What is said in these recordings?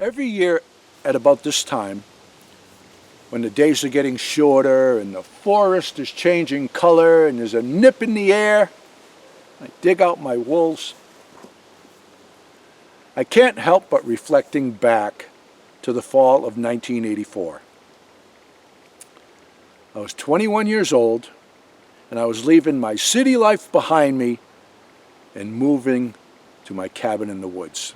Every year at about this time, when the days are getting shorter and the forest is changing color and there's a nip in the air, I dig out my wools. I can't help but reflecting back to the fall of 1984. I was 21 years old and I was leaving my city life behind me and moving to my cabin in the woods.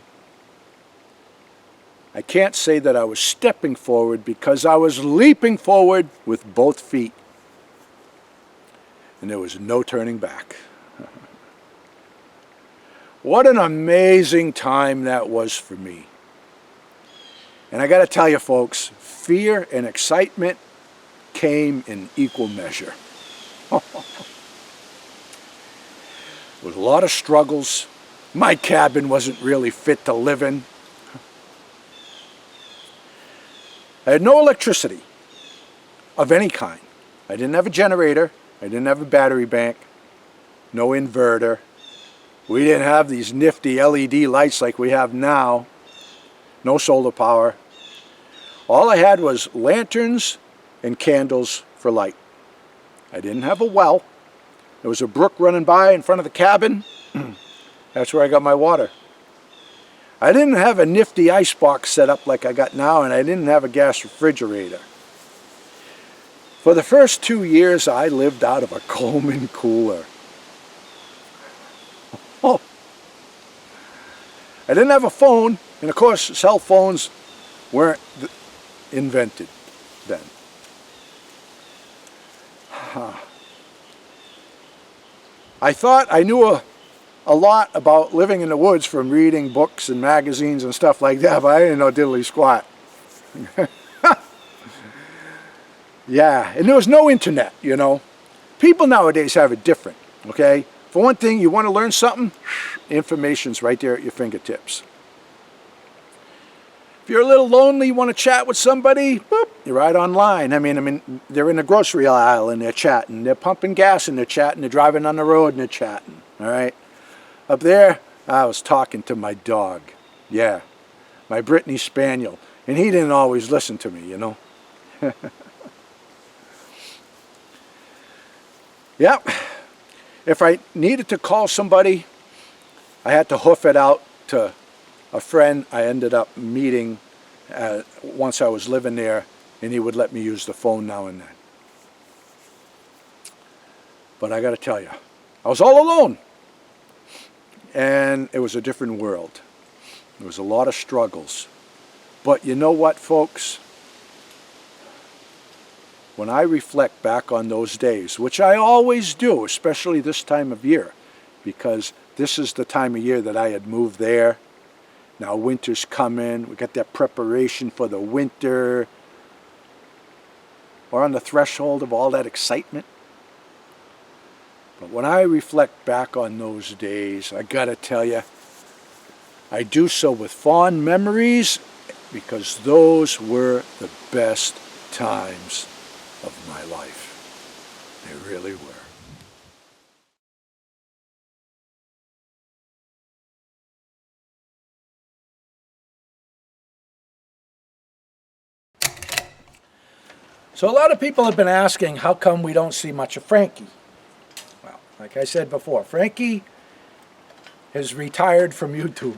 I can't say that I was stepping forward because I was leaping forward with both feet. And there was no turning back. What an amazing time that was for me. And I got to tell you folks, fear and excitement came in equal measure. There was a lot of struggles. My cabin wasn't really fit to live in. I had no electricity of any kind. I didn't have a generator. I didn't have a battery bank. No inverter. We didn't have these nifty LED lights like we have now. No solar power. All I had was lanterns and candles for light. I didn't have a well. There was a brook running by in front of the cabin. That's where I got my water. I didn't have a nifty ice box set up like I got now, and I didn't have a gas refrigerator. For the first 2 years, I lived out of a Coleman cooler. Oh. I didn't have a phone, and of course, cell phones weren't invented then. I thought I knew a lot about living in the woods from reading books and magazines and stuff like that, but I didn't know diddly squat. Yeah, and there was no internet, you know. People nowadays have it different, okay? For one thing, you want to learn something, information's right there at your fingertips. If you're a little lonely, you want to chat with somebody, boop, you're right online. I mean, they're in the grocery aisle and they're chatting. They're pumping gas and they're chatting. They're driving on the road and they're chatting, all right? Up there, I was talking to my dog. Yeah, my Brittany Spaniel. And he didn't always listen to me, you know. Yep. If I needed to call somebody, I had to hoof it out to a friend I ended up meeting once I was living there, and he would let me use the phone now and then. But I got to tell you, I was all alone. And it was a different world. There was a lot of struggles. But you know what, folks? When I reflect back on those days, which I always do, especially this time of year, because this is the time of year that I had moved there. Now winter's coming. We got that preparation for the winter. We're on the threshold of all that excitement. But when I reflect back on those days, I gotta tell you, I do so with fond memories because those were the best times of my life. They really were. So a lot of people have been asking, how come we don't see much of Frankie? Like I said before, Frankie has retired from YouTube.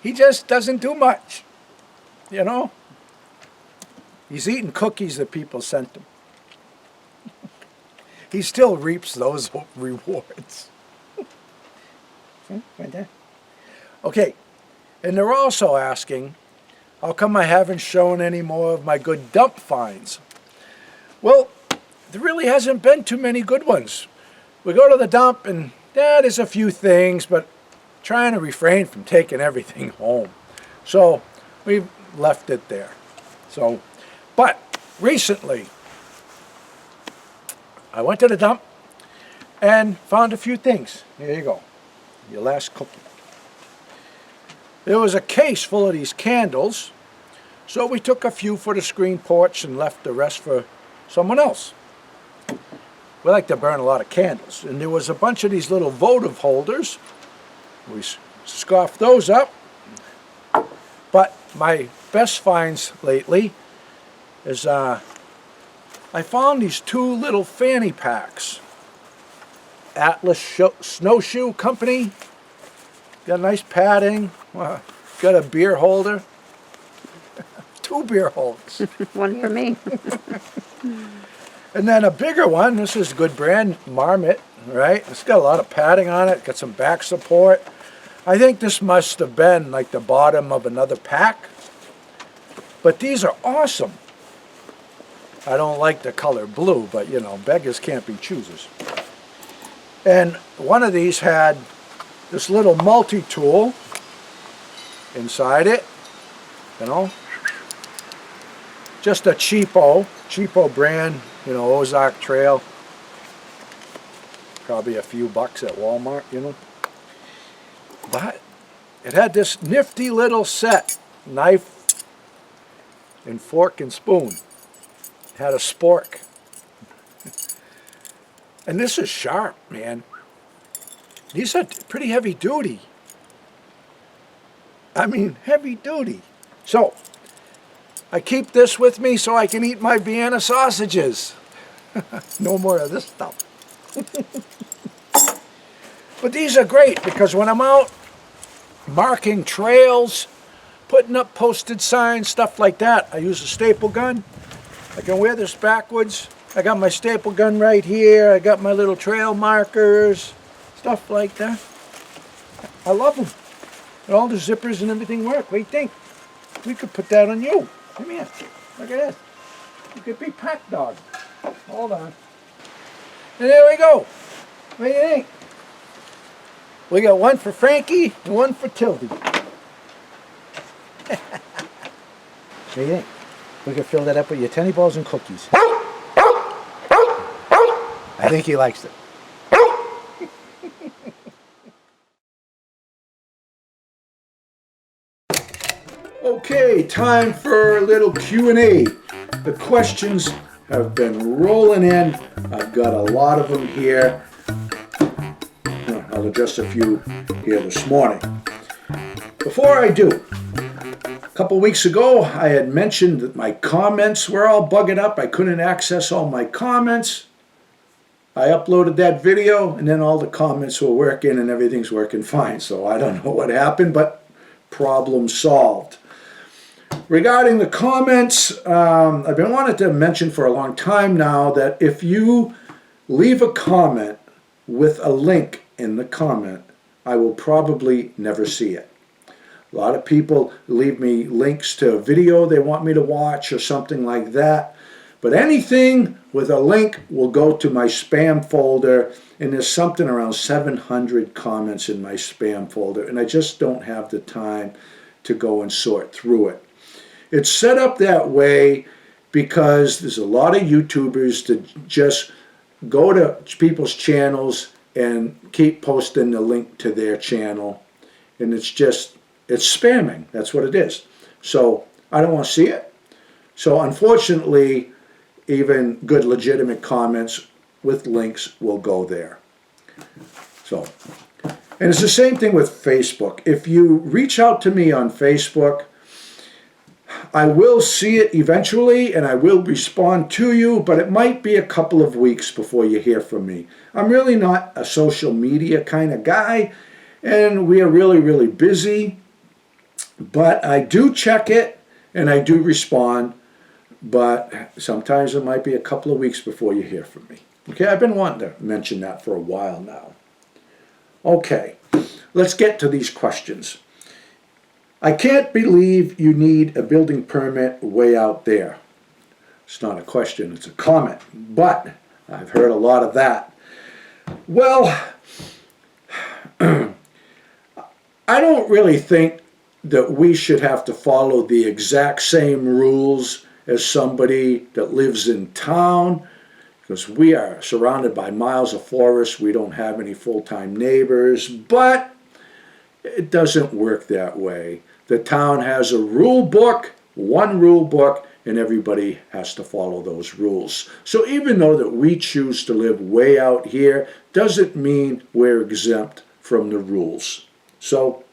He just doesn't do much, you know. He's eating cookies that people sent him. He still reaps those rewards. Right there. Okay, and they're also asking, how come I haven't shown any more of my good dump finds? Well, there really hasn't been too many good ones. We go to the dump and yeah, there's a few things, but trying to refrain from taking everything home. So we've left it there. So, but recently I went to the dump and found a few things. Here you go, your last cookie. There was a case full of these candles, so we took a few for the screen porch and left the rest for someone else. We like to burn a lot of candles, and there was a bunch of these little votive holders. We scoffed those up, But my best finds lately is I found these 2 little fanny packs. Atlas Snowshoe Company. Got nice padding. Got a beer holder. 2 beer holders. One for me. And then a bigger one. This is a good brand, Hermit, right? It's got a lot of padding on it. Got some back support. I think this must have been like the bottom of another pack. But these are awesome. I don't like the color blue, but you know, beggars can't be choosers. And one of these had this little multi-tool inside it, you know. Just a cheapo brand, you know, Ozark Trail. Probably a few bucks at Walmart, you know. But it had this nifty little set, knife and fork and spoon. It had a spork. And this is sharp, man. These are pretty heavy duty. I mean, heavy duty. So, I keep this with me so I can eat my Vienna sausages. No more of this stuff. But these are great because when I'm out marking trails, putting up posted signs, stuff like that, I use a staple gun. I can wear this backwards. I got my staple gun right here. I got my little trail markers, stuff like that. I love them. And all the zippers and everything work. What do you think? We could put that on you. Come here. Look at this. You could be pack dog. Hold on. And there we go. What do you think? We got one for Frankie and one for Tildy. What do you think? We could fill that up with your tenny balls and cookies. I think he likes it. Okay, time for a little Q&A. The questions have been rolling in. I've got a lot of them here. I'll address a few here this morning. Before I do, a couple weeks ago I had mentioned that my comments were all bugged up. I couldn't access all my comments. I uploaded that video and then all the comments were working and everything's working fine. So I don't know what happened, but problem solved. Regarding the comments, I've been wanting to mention for a long time now that if you leave a comment with a link in the comment, I will probably never see it. A lot of people leave me links to a video they want me to watch or something like that. But anything with a link will go to my spam folder, and there's something around 700 comments in my spam folder, and I just don't have the time to go and sort through it. It's set up that way because there's a lot of YouTubers that just go to people's channels and keep posting the link to their channel, and it's spamming. That's what it is. So I don't want to see it. So unfortunately, even good legitimate comments with links will go there. So, and it's the same thing with Facebook. If you reach out to me on Facebook, I will see it eventually and I will respond to you, but it might be a couple of weeks before you hear from me. I'm really not a social media kind of guy, and we are really, really busy, but I do check it and I do respond, but sometimes it might be a couple of weeks before you hear from me. Okay, I've been wanting to mention that for a while now. Okay, let's get to these questions. I can't believe you need a building permit way out there. It's not a question, it's a comment, but I've heard a lot of that. Well, I don't really think that we should have to follow the exact same rules as somebody that lives in town, because we are surrounded by miles of forest. We don't have any full-time neighbors, but it doesn't work that way. The town has a rule book, one rule book, and everybody has to follow those rules. So even though that we choose to live way out here, doesn't mean we're exempt from the rules. So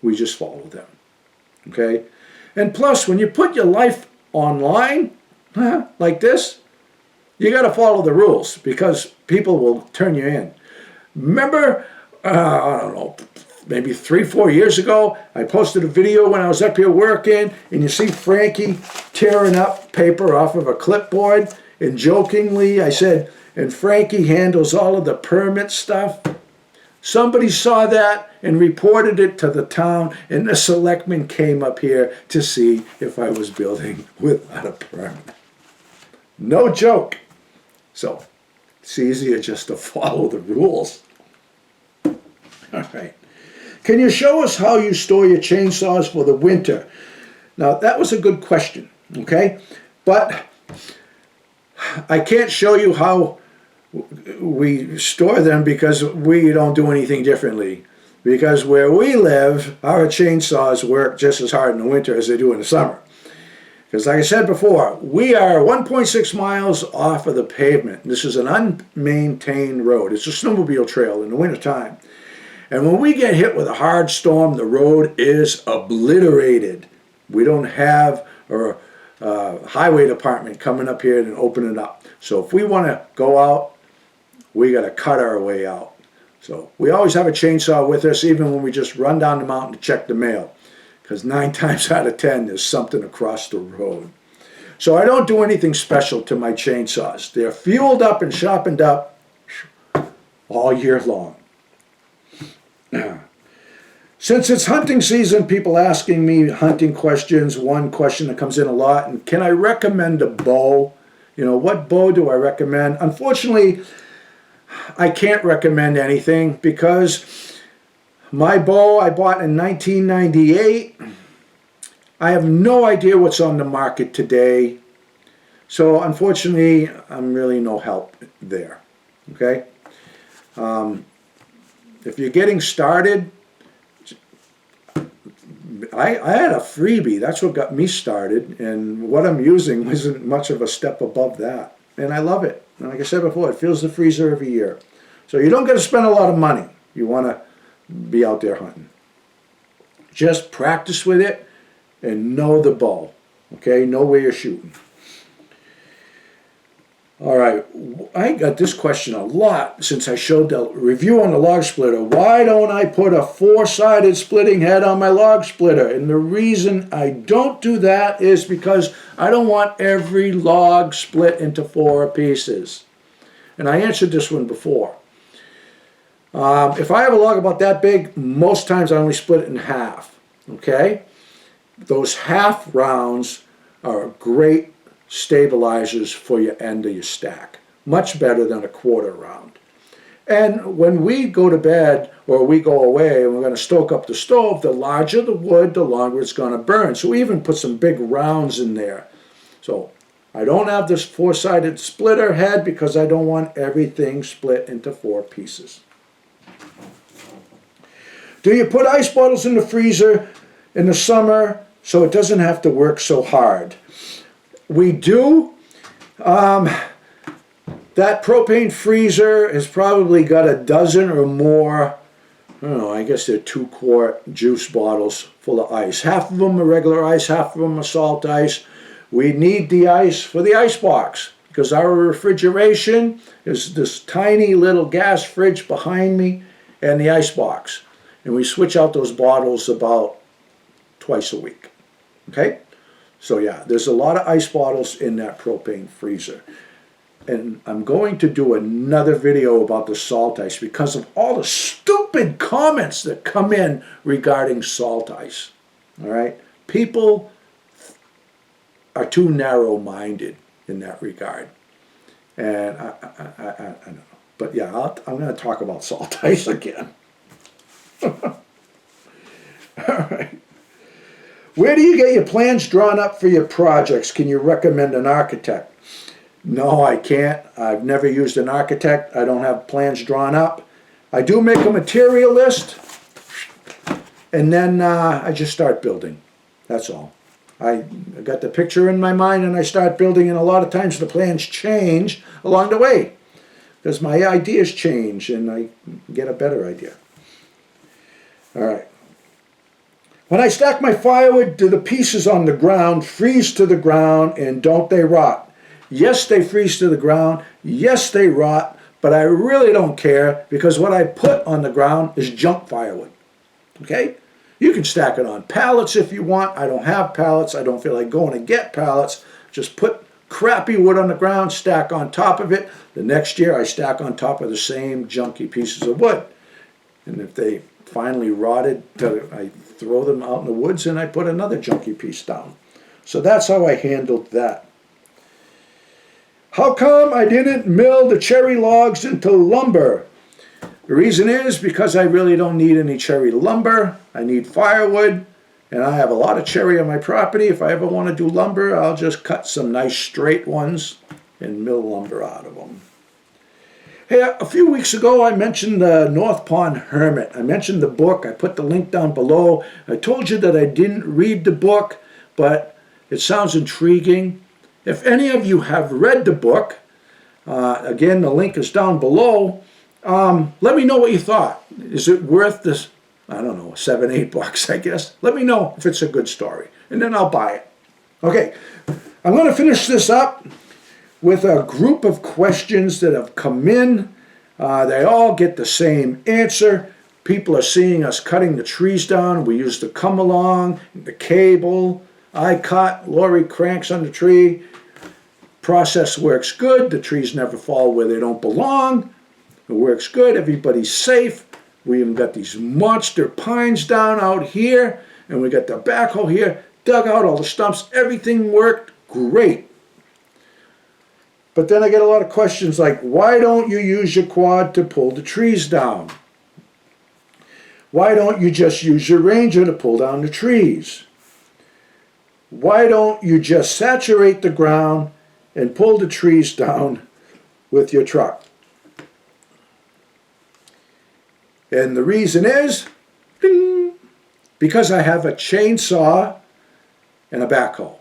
we just follow them. Okay? And plus, when you put your life online, like this, you got to follow the rules because people will turn you in. Remember, I don't know, maybe 3-4 years ago, I posted a video when I was up here working, and you see Frankie tearing up paper off of a clipboard, and jokingly I said, and Frankie handles all of the permit stuff. Somebody saw that and reported it to the town, and the selectmen came up here to see if I was building without a permit. No joke. So, it's easier just to follow the rules. All right. Can you show us how you store your chainsaws for the winter? Now, that was a good question, okay? But I can't show you how we store them because we don't do anything differently. Because where we live, our chainsaws work just as hard in the winter as they do in the summer. Because like I said before, we are 1.6 miles off of the pavement. This is an unmaintained road. It's a snowmobile trail in the wintertime. And when we get hit with a hard storm, the road is obliterated. We don't have a highway department coming up here and open it up. So if we want to go out, we got to cut our way out. So we always have a chainsaw with us, even when we just run down the mountain to check the mail. Because 9 times out of 10, there's something across the road. So I don't do anything special to my chainsaws. They're fueled up and sharpened up all year long. Since it's hunting season, people asking me hunting questions. One question that comes in a lot, and can I recommend a bow? You know, what bow do I recommend? Unfortunately, I can't recommend anything because my bow I bought in 1998. I have no idea what's on the market today. So unfortunately, I'm really no help there. Okay? If you're getting started, I had a freebie. That's what got me started. And what I'm using isn't much of a step above that. And I love it. And like I said before, it fills the freezer every year. So you don't get to spend a lot of money. You want to be out there hunting. Just practice with it and know the bow. Okay? Know where you're shooting. All right, I got this question a lot since I showed the review on the log splitter. Why don't I put a 4-sided splitting head on my log splitter? And the reason I don't do that is because I don't want every log split into 4 pieces. And I answered this one before. If I have a log about that big, most times I only split it in half, okay? Those half rounds are great stabilizers for your end of your stack. Much better than a 1/4 round. And when we go to bed or we go away and we're going to stoke up the stove, the larger the wood, the longer it's going to burn. So we even put some big rounds in there. So I don't have this 4-sided splitter head because I don't want everything split into 4 pieces. Do you put ice bottles in the freezer in the summer so it doesn't have to work so hard? We do. That propane freezer has probably got a dozen or more, I don't know, I guess they're 2-quart juice bottles full of ice. Half of them are regular ice, half of them are salt ice. We need the ice for the ice box because our refrigeration is this tiny little gas fridge behind me and the ice box. And we switch out those bottles about twice a week. Okay? So yeah, there's a lot of ice bottles in that propane freezer. And I'm going to do another video about the salt ice because of all the stupid comments that come in regarding salt ice. All right? People are too narrow-minded in that regard. And I don't know. But yeah, I'm going to talk about salt ice again. All right. Where do you get your plans drawn up for your projects? Can you recommend an architect? No, I can't. I've never used an architect. I don't have plans drawn up. I do make a material list, and then I just start building. That's all. I got the picture in my mind, and I start building, and a lot of times the plans change along the way because my ideas change, and I get a better idea. All right. When I stack my firewood, do the pieces on the ground freeze to the ground and don't they rot? Yes, they freeze to the ground. Yes, they rot, but I really don't care because what I put on the ground is junk firewood. Okay? You can stack it on pallets if you want. I don't have pallets. I don't feel like going to get pallets. Just put crappy wood on the ground, stack on top of it. The next year I stack on top of the same junky pieces of wood. And if they finally rotted, I throw them out in the woods and I put another junky piece down. So that's how I handled that. How come I didn't mill the cherry logs into lumber? The reason is because I really don't need any cherry lumber. I need firewood, and I have a lot of cherry on my property. If I ever want to do lumber, I'll just cut some nice straight ones and mill lumber out of them. Hey, a few weeks ago I mentioned the North Pond Hermit. I mentioned the book. I put the link down below. I told you that I didn't read the book, but it sounds intriguing. If any of you have read the book, again, the link is down below. Let me know what you thought. Is it worth this, I don't know, $7, $8, I guess? Let me know if it's a good story, and then I'll buy it. Okay, I'm going to finish this up with a group of questions that have come in. They all get the same answer. People are seeing us cutting the trees down. We use the come along, the cable. I cut, Lori cranks on the tree. Process works good. The trees never fall where they don't belong. It works good. Everybody's safe. We even got these monster pines down out here, and we got the backhoe here. Dug out all the stumps. Everything worked great. But then I get a lot of questions like, why don't you use your quad to pull the trees down? Why don't you just use your Ranger to pull down the trees? Why don't you just saturate the ground and pull the trees down with your truck? And the reason is, ding, because I have a chainsaw and a backhoe.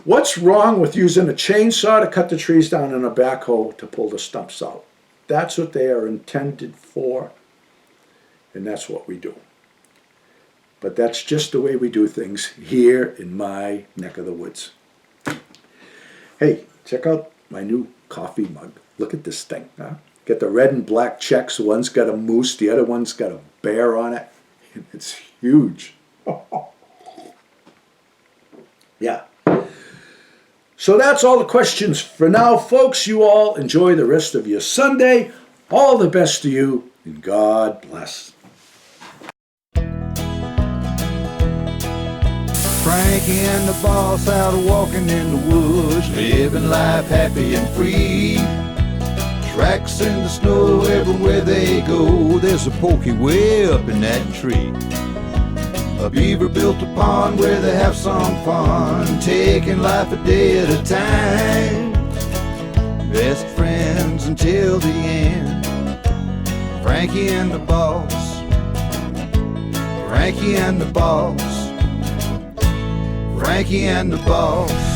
What's wrong with using a chainsaw to cut the trees down and a backhoe to pull the stumps out? That's what they are intended for, and that's what we do. But that's just the way we do things here in my neck of the woods. Hey, check out my new coffee mug. Look at this thing. Huh? Got the red and black checks. One's got a moose, the other one's got a bear on it. It's huge. Yeah. So that's all the questions for now, folks. You all enjoy the rest of your Sunday. All the best to you, and God bless. Frankie and the boss out walking in the woods, living life happy and free. Tracks in the snow everywhere they go. There's a porky way up in that tree. A beaver built a pond where they have some fun, taking life a day at a time. Best friends until the end. Frankie and the boss. Frankie and the boss. Frankie and the boss.